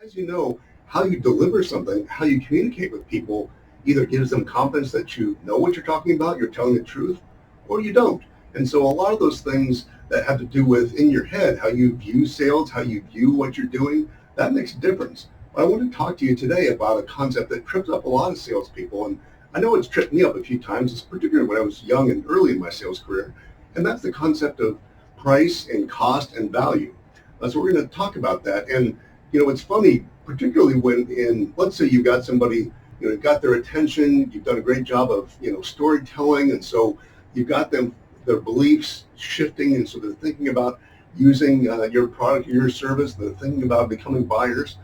As you know, how you deliver something, how you communicate with people, either gives them confidence that you know what you're talking about, you're telling the truth, or you don't. And so a lot of those things that have to do with in your head, how you view sales, how you view what you're doing, that makes a difference. But I want to talk to you today about a concept that trips up a lot of salespeople. And I know it's tripped me up a few times, it's particularly when I was young and early in my sales career. And that's the concept of price and cost and value. So we're going to talk about that. And it's funny, particularly when let's say you got somebody, you've got their attention, you've done a great job of, storytelling, and so you've got them, their beliefs shifting, and so they're thinking about using your product or your service, they're thinking about becoming buyers.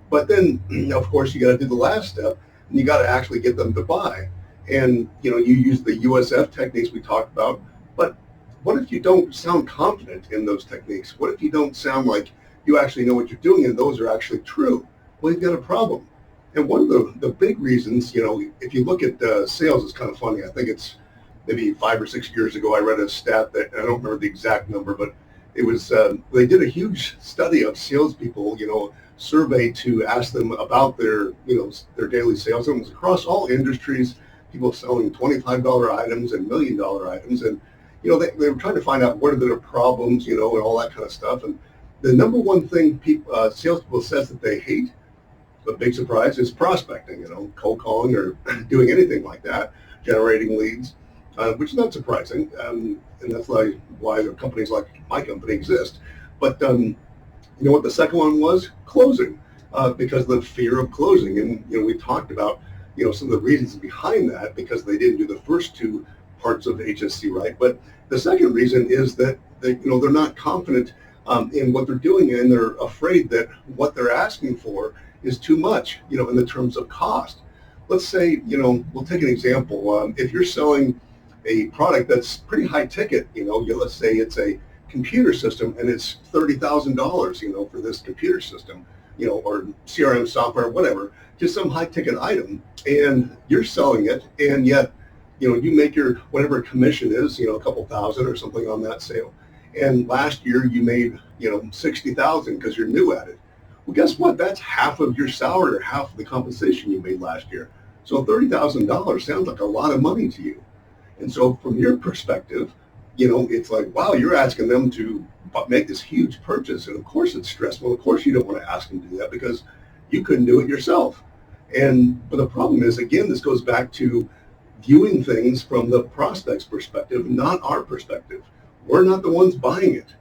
But then, of course, you got to do the last step, and you got to actually get them to buy. And, you use the USF techniques we talked about, but what if you don't sound confident in those techniques? What if you don't sound like you actually know what you're doing and those are actually true? Well, you've got a problem. And one of the big reasons, if you look at sales, it's kind of funny. I think it's maybe 5 or 6 years ago, I read a stat that I don't remember the exact number, but it was, they did a huge study of salespeople, survey to ask them about their daily sales. And it was across all industries, people selling $25 items and $1 million items. And, they were trying to find out what are their problems, and all that kind of stuff. And the number one thing salespeople says that they hate, a big surprise, is prospecting, cold calling or doing anything like that, generating leads, which is not surprising. And that's why the companies like my company exist. But what the second one was? Closing, because of the fear of closing. And, we talked about, some of the reasons behind that, because they didn't do the first two parts of HSC right. But the second reason is that they're not confident in what they're doing, and they're afraid that what they're asking for is too much, in the terms of cost. Let's say, we'll take an example. If you're selling a product that's pretty high ticket, let's say it's a computer system and it's $30,000, for this computer system, or CRM software, whatever, just some high ticket item, and you're selling it, and yet, you make your whatever commission is, a couple thousand or something on that sale. And last year you made, 60,000 because you're new at it. Well, guess what? That's half of your salary or half of the compensation you made last year. So $30,000 sounds like a lot of money to you. And so from your perspective, it's like, wow, you're asking them to make this huge purchase. And of course it's stressful. Of course you don't want to ask them to do that because you couldn't do it yourself. But the problem is, again, this goes back to viewing things from the prospect's perspective, not our perspective. We're not the ones buying it.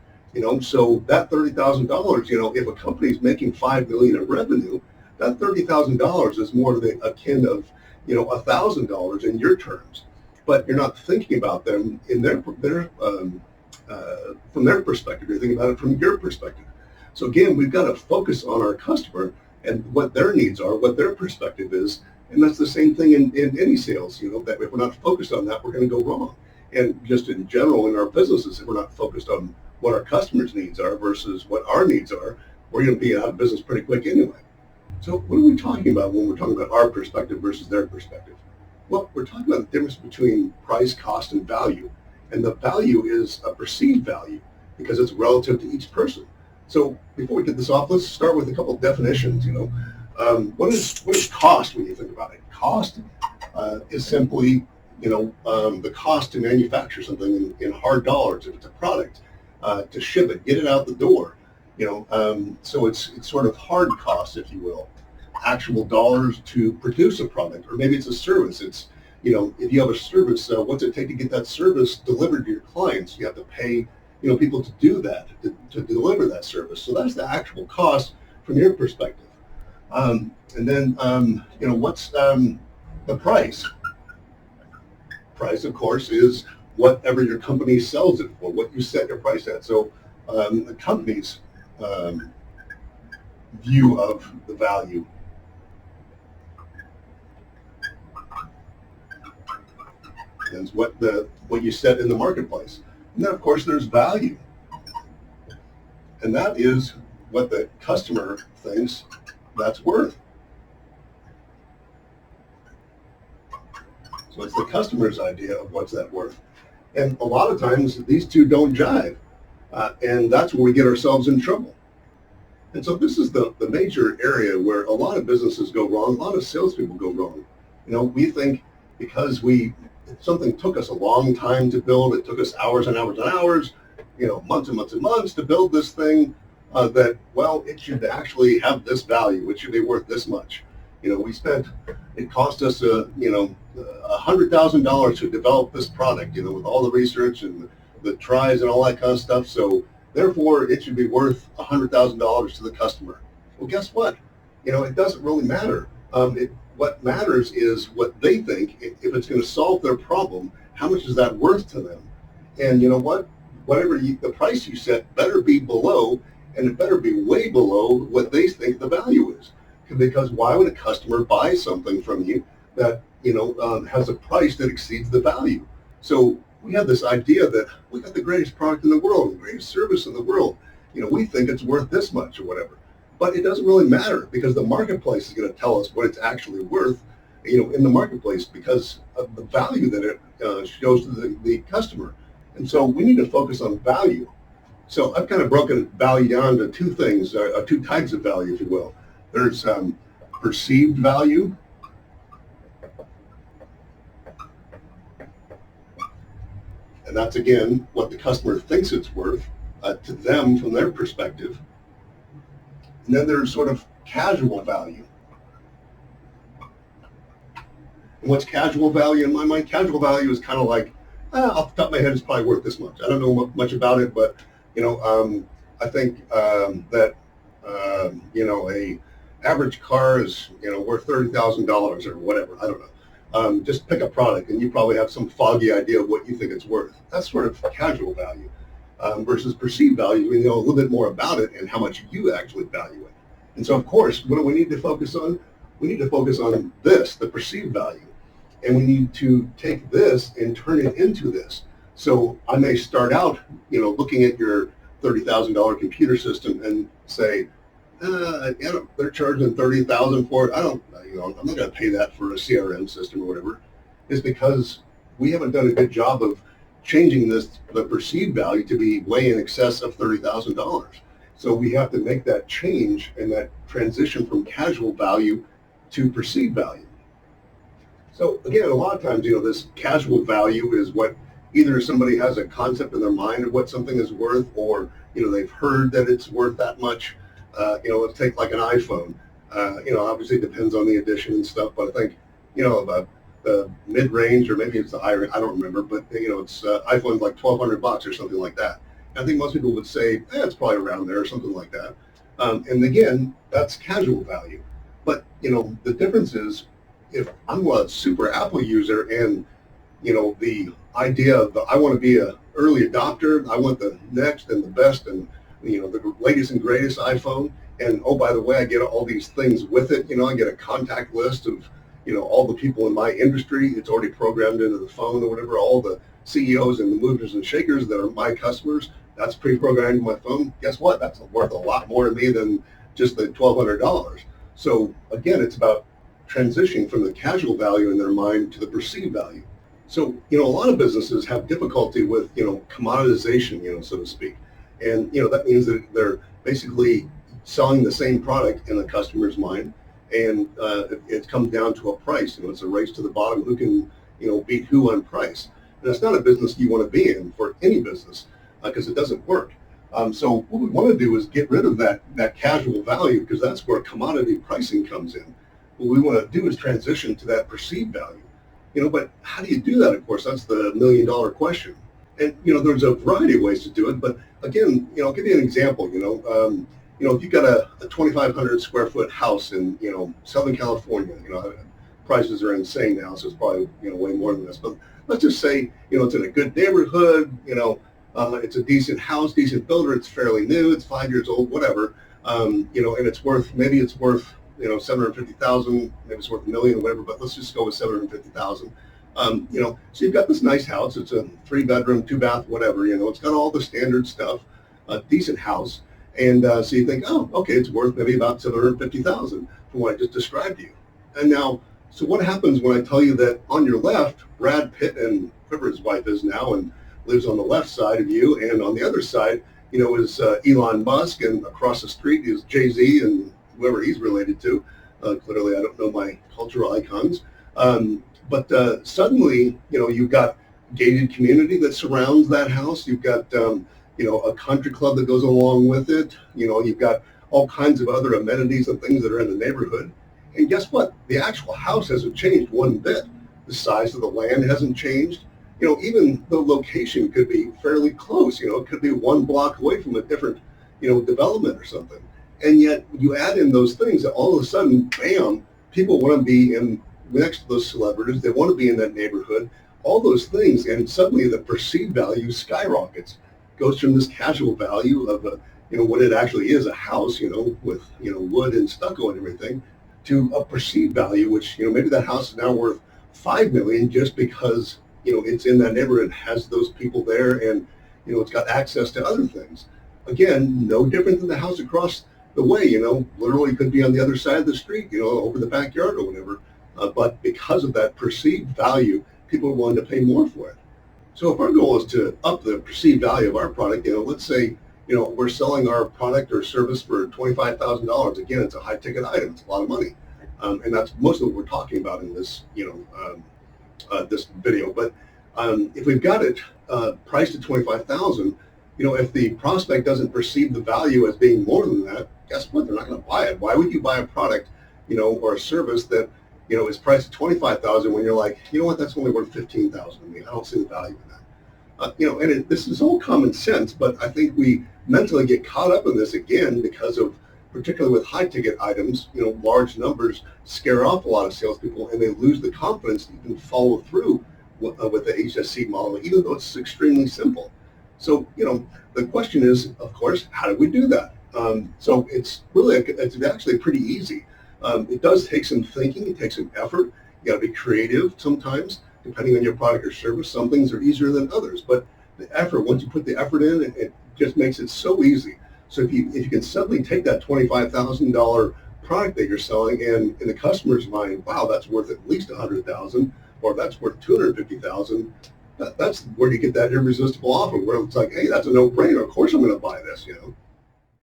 So that $30,000, if a company's making $5 million in revenue, that $30,000 is more akin of, $1,000 in your terms. But you're not thinking about them in from their perspective. You're thinking about it from your perspective. So again, we've got to focus on our customer and what their needs are, what their perspective is. And that's the same thing in any sales, that if we're not focused on that, we're going to go wrong. And just in general in our businesses, if we're not focused on what our customers' needs are versus what our needs are, we're going to be out of business pretty quick anyway. So what are we talking about when we're talking about our perspective versus their perspective? Well, we're talking about the difference between price, cost, and value. And the value is a perceived value because it's relative to each person. So before we get this off, let's start with a couple of definitions. What is cost when you think about it? Cost is simply, the cost to manufacture something in hard dollars. If it's a product, to ship it, get it out the door. So it's sort of hard cost, if you will. Actual dollars to produce a product, or maybe it's a service. It's, if you have a service, what's it take to get that service delivered to your clients? You have to pay, people to do that, to deliver that service. So that's the actual cost from your perspective. And then, what's the price? Price, of course, is whatever your company sells it for, what you set your price at. So the company's view of the value. Is what you set in the marketplace. And then, of course, there's value. And that is what the customer thinks that's worth. So it's the customer's idea of what's that worth. And a lot of times these two don't jive. And that's where we get ourselves in trouble. And so this is the major area where a lot of businesses go wrong, a lot of salespeople go wrong. We think because something took us a long time to build, it took us hours and hours and hours, months and months and months to build this thing, that, well, it should actually have this value, it should be worth this much. It cost us $100,000 to develop this product, with all the research and the tries and all that kind of stuff. So therefore, it should be worth $100,000 to the customer. Well, guess what? It doesn't really matter. What matters is what they think. If it's going to solve their problem, how much is that worth to them? And you know what? The price you set better be below, and it better be way below what they think the value is. Because why would a customer buy something from you that has a price that exceeds the value? So we have this idea that we got the greatest product in the world, the greatest service in the world. We think it's worth this much or whatever. But it doesn't really matter, because the marketplace is going to tell us what it's actually worth, in the marketplace, because of the value that it shows to the customer. And so we need to focus on value. So I've kind of broken value down to two things, two types of value, if you will. There's perceived value, and that's, again, what the customer thinks it's worth to them from their perspective. And then there's sort of casual value. And what's casual value in my mind? Casual value is kind of like, off the top of my head, it's probably worth this much. I don't know much about it, but I think that a average car is worth $30,000 or whatever. I don't know. Just pick a product, and you probably have some foggy idea of what you think it's worth. That's sort of casual value. Versus perceived value, we know a little bit more about it and how much you actually value it. And so, of course, what do we need to focus on? We need to focus on this, the perceived value. And we need to take this and turn it into this. So I may start out, looking at your $30,000 computer system and say, they're charging $30,000 for it. I'm not going to pay that for a CRM system or whatever. It's because we haven't done a good job of changing the perceived value to be way in excess of $30,000. So we have to make that change and that transition from casual value to perceived value. So again, a lot of times, this casual value is what either somebody has a concept in their mind of what something is worth, or, they've heard that it's worth that much. Let's take like an iPhone. Obviously it depends on the edition and stuff, but I think, about the mid-range, or maybe it's the higher, I don't remember, but it's iPhone's like $1,200 or something like that. And I think most people would say, it's probably around there or something like that. And again, that's casual value. But the difference is, if I'm a super Apple user, and the idea of I want to be an early adopter, I want the next and the best and the latest and greatest iPhone, and oh, by the way, I get all these things with it. I get a contact list of all the people in my industry. It's already programmed into the phone or whatever. All the CEOs and the movers and shakers that are my customers, that's pre-programmed in my phone. Guess what? That's worth a lot more to me than just the $1,200. So again, it's about transitioning from the casual value in their mind to the perceived value. So, a lot of businesses have difficulty with, commoditization, so to speak. And, that means that they're basically selling the same product in the customer's mind. And it comes down to a price. It's a race to the bottom. Who can, beat who on price? And that's not a business you want to be in, for any business, because it doesn't work. So what we want to do is get rid of that casual value, because that's where commodity pricing comes in. What we want to do is transition to that perceived value. But how do you do that? Of course, that's the $1,000,000 question. And, there's a variety of ways to do it. But again, I'll give you an example. If you've got a 2,500 square foot house in, Southern California, prices are insane now, so it's probably, way more than this. But let's just say, it's in a good neighborhood, it's a decent house, decent builder, it's fairly new, it's 5 years old, whatever, and it's worth, $750,000, maybe it's worth $1 million or whatever, but let's just go with $750,000. So you've got this nice house. It's a 3-bedroom, 2-bath, whatever. It's got all the standard stuff, a decent house, and so you think, oh, okay, it's worth maybe about $750,000 from what I just described to you. And now, so what happens when I tell you that on your left, Brad Pitt, and whoever his wife is now, and lives on the left side of you, and on the other side, is Elon Musk, and across the street is Jay-Z and whoever he's related to. Clearly, I don't know my cultural icons. But suddenly, you've got gated community that surrounds that house. You've got, a country club that goes along with it. You've got all kinds of other amenities and things that are in the neighborhood. And guess what? The actual house hasn't changed one bit. The size of the land hasn't changed. Even the location could be fairly close. It could be one block away from a different, development or something. And yet you add in those things that all of a sudden, bam, people want to be next to those celebrities. They want to be in that neighborhood, all those things. And suddenly the perceived value skyrockets, goes from this casual value of, what it actually is, a house, with, wood and stucco and everything, to a perceived value, which, maybe that house is now worth $5 million just because, it's in that neighborhood, has those people there, and, it's got access to other things. Again, no different than the house across the way, literally could be on the other side of the street, over the backyard or whatever. But because of that perceived value, people are willing to pay more for it. So if our goal is to up the perceived value of our product, let's say, we're selling our product or service for $25,000. Again, it's a high ticket item. It's a lot of money. And that's most of what we're talking about in this, this video. But if we've got it priced at $25,000, if the prospect doesn't perceive the value as being more than that, guess what? They're not going to buy it. Why would you buy a product, or a service that, is priced at $25,000 when you're like, what? That's only worth $15,000 to me. I don't see the value in that. And this is all common sense, but I think we mentally get caught up in this again because of, particularly with high ticket items, large numbers scare off a lot of salespeople, and they lose the confidence to even follow through with the HSC model, even though it's extremely simple. So, the question is, of course, how do we do that? So it's really, it's actually pretty easy. It does take some thinking, it takes some effort. You got to be creative sometimes, depending on your product or service. Some things are easier than others, but the effort, once you put the effort in, it just makes it so easy. So if you can suddenly take that $25,000 product that you're selling, and in the customer's mind, wow, that's worth at least $100,000, or that's worth $250,000. That's where you get that irresistible offer, where it's like, hey, that's a no-brainer. Of course I'm going to buy this.